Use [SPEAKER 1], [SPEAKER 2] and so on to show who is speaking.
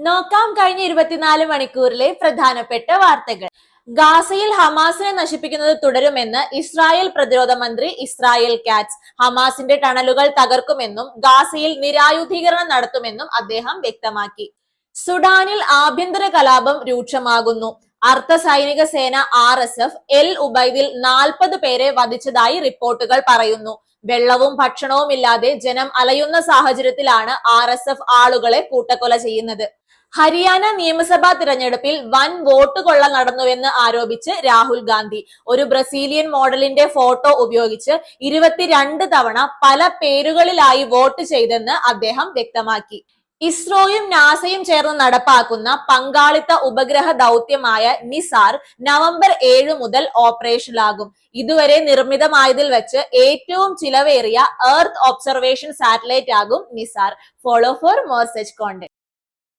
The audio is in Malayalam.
[SPEAKER 1] നോക്കാം കഴിഞ്ഞ 24 മണിക്കൂറിലെ പ്രധാനപ്പെട്ട വാർത്തകൾ. ഗാസയിൽ ഹമാസിനെ നശിപ്പിക്കുന്നത് തുടരുമെന്ന് ഇസ്രായേൽ പ്രതിരോധ മന്ത്രി ഇസ്രായേൽ കാറ്റ്സ്. ഹമാസിന്റെ ടണലുകൾ തകർക്കുമെന്നും ഗാസയിൽ നിരായുധീകരണം നടത്തുമെന്നും അദ്ദേഹം വ്യക്തമാക്കി. സുഡാനിൽ ആഭ്യന്തര കലാപം രൂക്ഷമാകുന്നു. അർദ്ധ സൈനിക സേന RSF എൽ ഉബൈദിൽ 40 പേരെ വധിച്ചതായി റിപ്പോർട്ടുകൾ പറയുന്നു. വെള്ളവും ഭക്ഷണവും ഇല്ലാതെ ജനം അലയുന്ന സാഹചര്യത്തിലാണ് RSF ആളുകളെ കൂട്ടക്കൊല ചെയ്യുന്നത്. ഹരിയാന നിയമസഭാ തിരഞ്ഞെടുപ്പിൽ വൻ വോട്ട് കൊള്ള നടന്നുവെന്ന് ആരോപിച്ച് രാഹുൽ ഗാന്ധി ഒരു ബ്രസീലിയൻ മോഡലിന്റെ ഫോട്ടോ ഉപയോഗിച്ച് 22 തവണ പല പേരുകളിലായി വോട്ട് ചെയ്തെന്ന് അദ്ദേഹം വ്യക്തമാക്കി. ഇസ്രോയും നാസയും ചേർന്ന് നടപ്പാക്കുന്ന പങ്കാളിത്ത ഉപഗ്രഹ ദൗത്യമായ നിസാർ നവംബർ 7 മുതൽ ഓപ്പറേഷനിലാകും. ഇതുവരെ നിർമ്മിതമായതിൽ വെച്ച് ഏറ്റവും ചിലവേറിയ എർത്ത് ഒബ്സർവേഷൻ സാറ്റലൈറ്റ് ആകും Nisar. Follow for more such content.